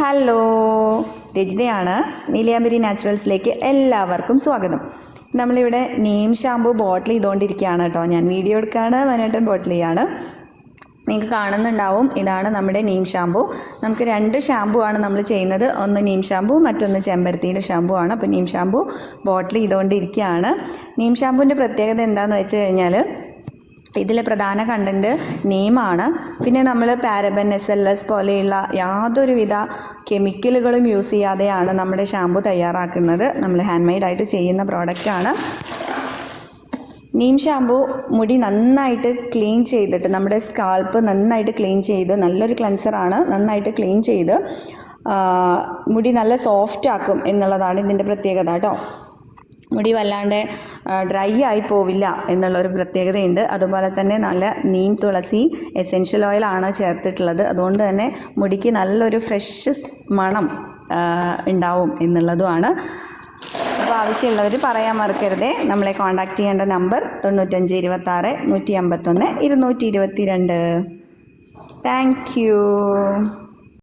Hello, രജിതയാണ്. നീലിയാമ്പരി നാച്ചുറൽസിലേക്ക് എല്ലാവർക്കും സ്വാഗതം. നമ്മളിവിടെ നീം ഷാമ്പു ബോട്ടിൽ ചെയ്തുകൊണ്ടിരിക്കുകയാണ് കേട്ടോ. ഞാൻ വീഡിയോ എടുക്കുകയാണ്, വനേട്ടൻ ബോട്ടിൽ ചെയ്യാണ്. നിങ്ങൾക്ക് കാണുന്നുണ്ടാവും, ഇതാണ് നമ്മുടെ നീം ഷാമ്പു. നമുക്ക് 2 ഷാമ്പു ആണ് നമ്മൾ ചെയ്യുന്നത്. ഒന്ന് നീം ഷാമ്പു, മറ്റൊന്ന് ചെമ്പരത്തിയുടെ ഷാമ്പു ആണ്. അപ്പോൾ നീം ഷാമ്പു ബോട്ടിൽ ചെയ്തുകൊണ്ടിരിക്കുകയാണ്. നീം ഷാമ്പുവിൻ്റെ പ്രത്യേകത എന്താണെന്ന് വെച്ച് കഴിഞ്ഞാൽ, ഇതിലെ പ്രധാന കണ്ടൻറ്റ് നീമാണ്. പിന്നെ നമ്മൾ പാരബൻ, SLS പോലെയുള്ള യാതൊരുവിധ കെമിക്കലുകളും യൂസ് ചെയ്യാതെയാണ് നമ്മുടെ ഷാമ്പു തയ്യാറാക്കുന്നത്. നമ്മൾ ഹാൻഡ് മെയ്ഡായിട്ട് ചെയ്യുന്ന പ്രോഡക്റ്റാണ്. നീം ഷാമ്പു മുടി നന്നായിട്ട് ക്ലീൻ ചെയ്തിട്ട്, നമ്മുടെ സ്കാൾപ്പ് നന്നായിട്ട് ക്ലീൻ ചെയ്ത്, നല്ലൊരു ക്ലെൻസറാണ്, നന്നായിട്ട് ക്ലീൻ ചെയ്ത് മുടി നല്ല സോഫ്റ്റ് ആക്കും എന്നുള്ളതാണ് ഇതിൻ്റെ പ്രത്യേകത കേട്ടോ. മുടി വല്ലാണ്ട് ഡ്രൈ ആയി പോവില്ല എന്നുള്ളൊരു പ്രത്യേകതയുണ്ട്. അതുപോലെ തന്നെ നല്ല നീം തുളസി എസെൻഷ്യൽ ഓയിലാണ് ചേർത്തിട്ടുള്ളത്. അതുകൊണ്ട് തന്നെ മുടിക്ക് നല്ലൊരു ഫ്രഷ് മണം ഉണ്ടാവും എന്നുള്ളതുമാണ്. അപ്പോൾ ആവശ്യമുള്ളവർ പറയാൻ മറക്കരുതേ. നമ്മളെ കോൺടാക്റ്റ് ചെയ്യേണ്ട നമ്പർ 9526 151 222. Thank you.